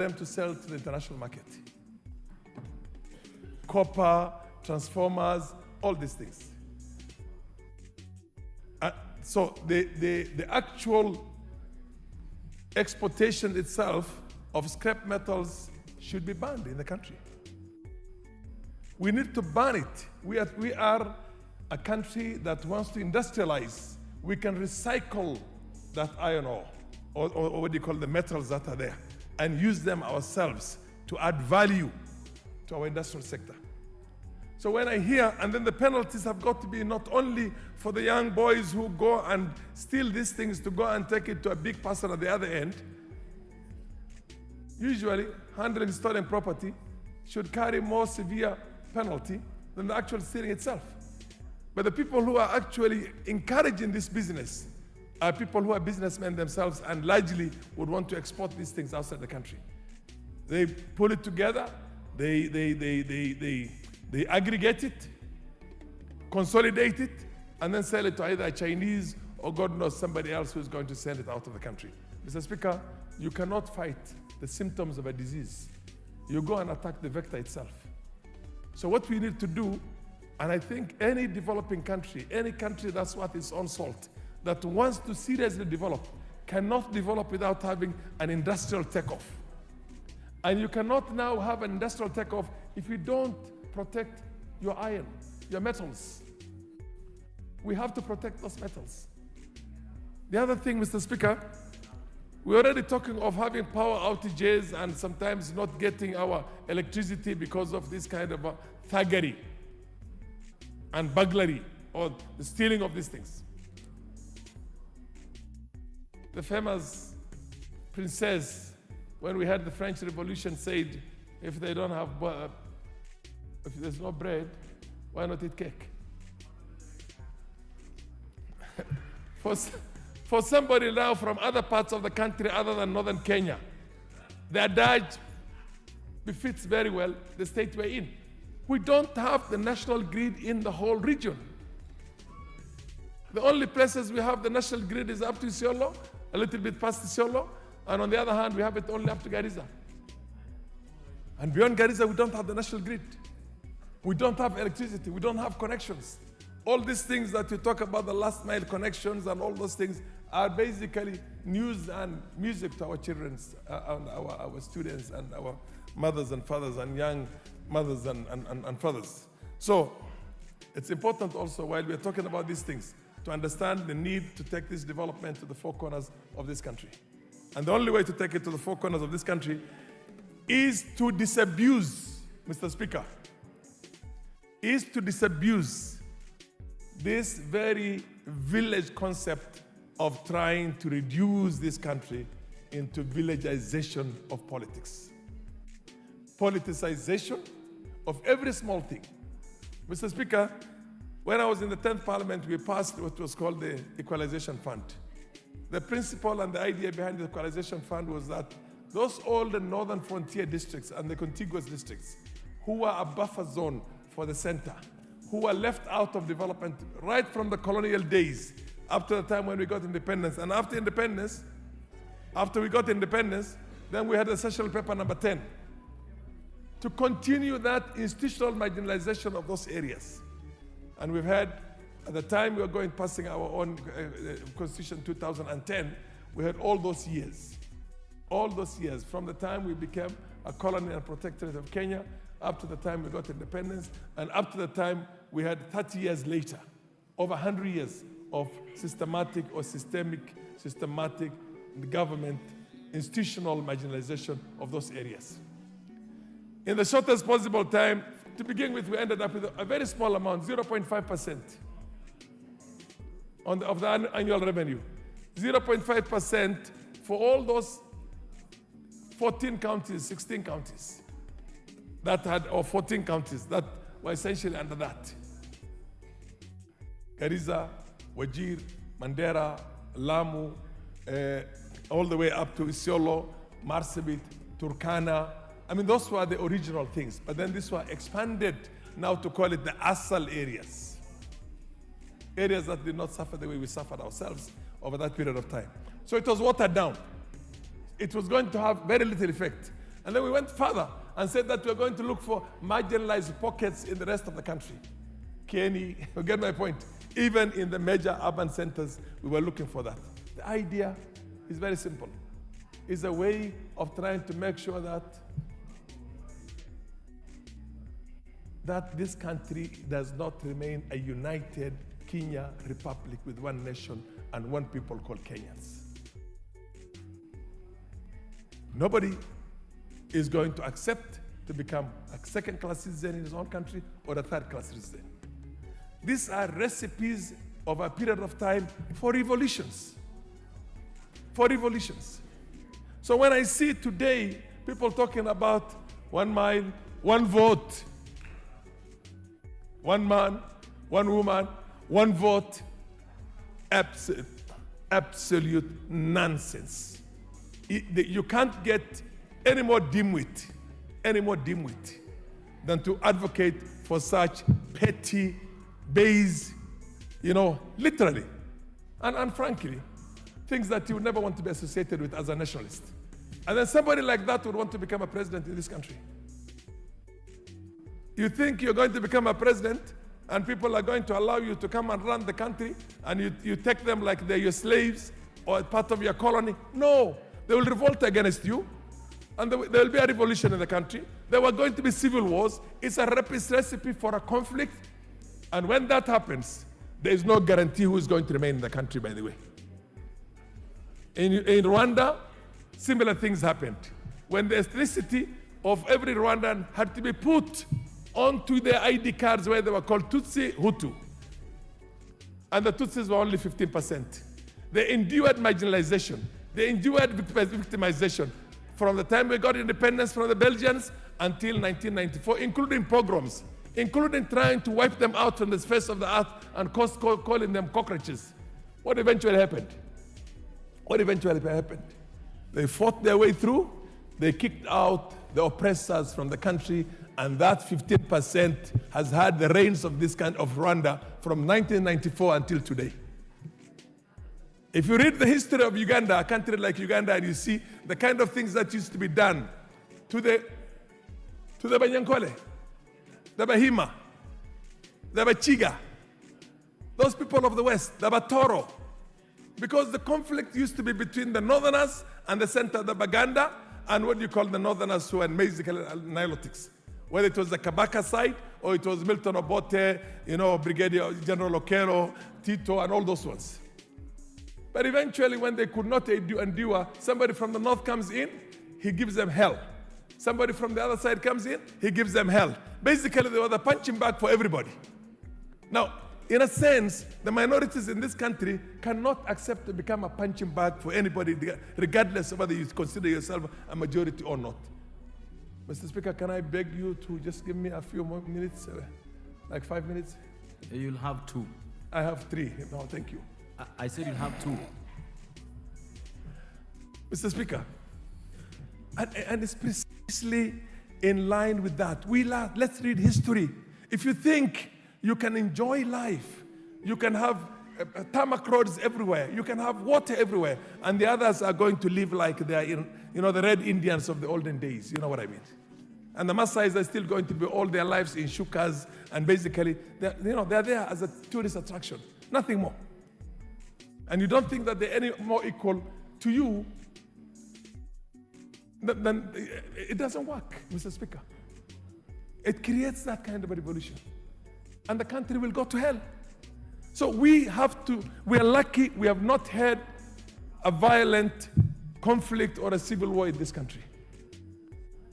them to sell to the international market. Copper, transformers, all these things. So the actual exportation itself of scrap metals should be banned in the country. We need to ban it. We are a country that wants to industrialize. We can recycle that iron ore, or what do you call the metals that are there, and use them ourselves to add value to our industrial sector. So when I hear, and then the penalties have got to be not only for the young boys who go and steal these things to go and take it to a big person at the other end. Usually, handling stolen property should carry more severe penalty than the actual stealing itself. But the people who are actually encouraging this business are people who are businessmen themselves and largely would want to export these things outside the country. They pull it together, they aggregate it, consolidate it, and then sell it to either a Chinese or God knows somebody else who's going to send it out of the country. Mr. Speaker, you cannot fight the symptoms of a disease. You go and attack the vector itself. So what we need to do, and I think any developing country, any country that's worth its own salt, that wants to seriously develop, cannot develop without having an industrial takeoff. And you cannot now have an industrial takeoff if you don't protect your iron, your metals. We have to protect those metals. The other thing, Mr. Speaker, we're already talking of having power outages and sometimes not getting our electricity because of this kind of thuggery and burglary or the stealing of these things. The famous princess, when we had the French Revolution, said, if they don't have, if there's no bread, why not eat cake? For somebody now from other parts of the country other than northern Kenya, the adage befits very well the state we're in. We don't have the national grid in the whole region. The only places we have the national grid is up to Isiolo, a little bit past Isiolo, and on the other hand, we have it only up to Garissa. And beyond Garissa, we don't have the national grid. We don't have electricity, we don't have connections. All these things that you talk about, the last mile connections and all those things, are basically news and music to our children, and our students, and our mothers and fathers, and young mothers and fathers. So it's important also, while we're talking about these things, to understand the need to take this development to the four corners of this country. And the only way to take it to the four corners of this country is to disabuse, Mr. Speaker, is to disabuse this very village concept of trying to reduce this country into villagization of politics. Politicization of every small thing. Mr. Speaker, when I was in the 10th Parliament, we passed what was called the Equalization Fund. The principle and the idea behind the Equalization Fund was that those all the northern frontier districts and the contiguous districts who were a buffer zone for the center, who were left out of development right from the colonial days up to the time when we got independence. And after we got independence, then we had the Essential Paper number 10 to continue that institutional marginalization of those areas. And we've had, at the time we were passing our own Constitution 2010, we had all those years, from the time we became a colony and protectorate of Kenya, up to the time we got independence, and up to the time we had 30 years later, over 100 years of systematic government, institutional marginalization of those areas. In the shortest possible time, to begin with, we ended up with a very small amount, 0.5% of the annual revenue. 0.5% for all those 14 counties, 16 counties that had, or 14 counties that were essentially under that. Garissa, Wajir, Mandera, Lamu, all the way up to Isiolo, Marsabit, Turkana. I mean, those were the original things, but then these were expanded now to call it the ASAL areas. Areas that did not suffer the way we suffered ourselves over that period of time. So it was watered down. It was going to have very little effect. And then we went further and said that we're going to look for marginalized pockets in the rest of the country. Kenny, you get my point? Even in the major urban centers, we were looking for that. The idea is very simple. It's a way of trying to make sure that this country does not remain a united Kenya republic with one nation and one people called Kenyans. Nobody is going to accept to become a second-class citizen in his own country or a third-class citizen. These are recipes of a period of time for revolutions. For revolutions. So when I see today people talking about 1 mile, 1 vote, 1 man, 1 woman, 1 vote, absolute nonsense. You can't get any more dimwit than to advocate for such petty, base, literally, and frankly, things that you would never want to be associated with as a nationalist. And then somebody like that would want to become a president in this country. You think you're going to become a president and people are going to allow you to come and run the country and you take them like they're your slaves or part of your colony? No, they will revolt against you and there will be a revolution in the country. There were going to be civil wars. It's a recipe for a conflict. And when that happens, there is no guarantee who is going to remain in the country, by the way. In Rwanda, similar things happened. When the ethnicity of every Rwandan had to be put onto their ID cards where they were called Tutsi, Hutu. And the Tutsis were only 15%. They endured marginalization. They endured victimization from the time we got independence from the Belgians until 1994, including pogroms, including trying to wipe them out from the face of the earth and calling them cockroaches. What eventually happened? They fought their way through. They kicked out the oppressors from the country, and that 15% has had the reins of this kind of Rwanda from 1994 until today. If you read the history of Uganda, a country like Uganda, and you see the kind of things that used to be done to the Banyankole, the Bahima, the Bachiga, those people of the West, the Batoro, because the conflict used to be between the Northerners and the center, the Baganda, and what you call the Northerners who are basically Nilotics. Whether it was the Kabaka side or it was Milton Obote, Brigadier General Okero, Tito, and all those ones. But eventually, when they could not endure, somebody from the north comes in, he gives them hell. Somebody from the other side comes in, he gives them hell. Basically, they were the punching bag for everybody. Now, in a sense, the minorities in this country cannot accept to become a punching bag for anybody, regardless of whether you consider yourself a majority or not. Mr. Speaker, can I beg you to just give me a few more minutes, like 5 minutes? You'll have 2. I have 3. No, thank you. I said you'll have 2. Mr. Speaker, and it's precisely in line with that. Let's read history. If you think you can enjoy life, you can have tarmac roads everywhere, you can have water everywhere, and the others are going to live like they're in, the Red Indians of the olden days. You know what I mean? And the Maasais are still going to be all their lives in shukas, and basically, they're there as a tourist attraction, nothing more. And you don't think that they're any more equal to you, then it doesn't work, Mr. Speaker. It creates that kind of a revolution. And the country will go to hell. So we are lucky we have not had a violent conflict or a civil war in this country.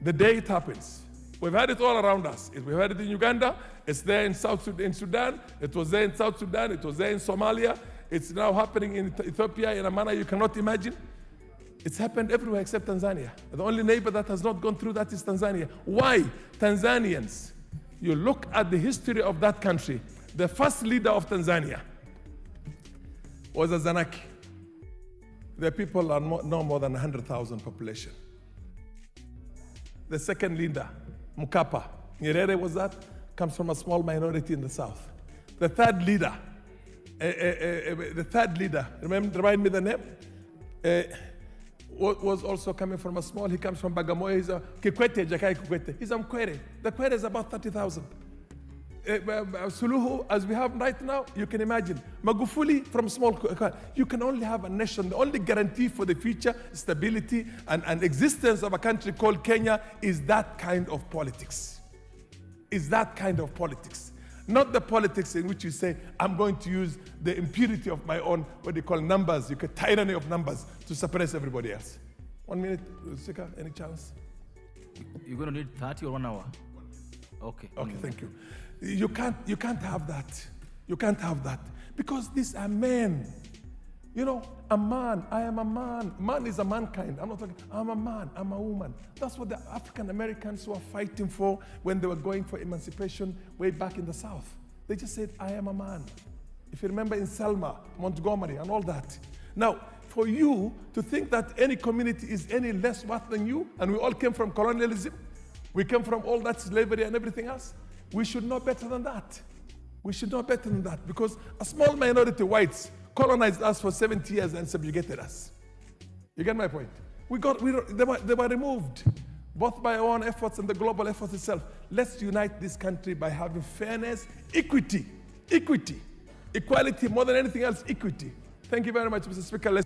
The day it happens, we've had it all around us. We've had it in Uganda, it's there in Sudan, it was there in South Sudan, it was there in Somalia, it's now happening in Ethiopia in a manner you cannot imagine. It's happened everywhere except Tanzania. The only neighbor that has not gone through that is Tanzania. Why? Tanzanians. You look at the history of that country. The first leader of Tanzania was a Zanaki. The people are no more than 100,000 population. The second leader, Mkapa, Nyerere was that, comes from a small minority in the south. The third leader, remind me the name? was also coming from a small, he comes from Bagamoyo, he's a Kikwete, Jakaya Kikwete. He's a Mkwere. The Kwere is about 30,000. Suluhu, as we have right now, you can imagine. Magufuli from small, you can only have a nation. The only guarantee for the future stability and existence of a country called Kenya is that kind of politics. Is that kind of politics. Not the politics in which you say, I'm going to use the impurity of my own, what they call numbers, you get tyranny of numbers to suppress everybody else. 1 minute, Sika, any chance? You're going to need 30 or 1 hour? Okay. Okay, thank you. You can't have that. You can't have that. Because these are men. You know, a man, I am a man. Man is a mankind. I'm not talking, I'm a man, I'm a woman. That's what the African Americans were fighting for when they were going for emancipation way back in the South. They just said, I am a man. If you remember in Selma, Montgomery, and all that. Now, for you to think that any community is any less worth than you, and we all came from colonialism, we came from all that slavery and everything else, we should know better than that. We should know better than that, because a small minority whites colonized us for 70 years and subjugated us. You get my point? They were removed, both by our own efforts and the global effort itself. Let's unite this country by having fairness, equity, equality, more than anything else, equity. Thank you very much, Mr. Speaker.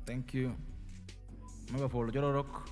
Thank you. Member for Jororok.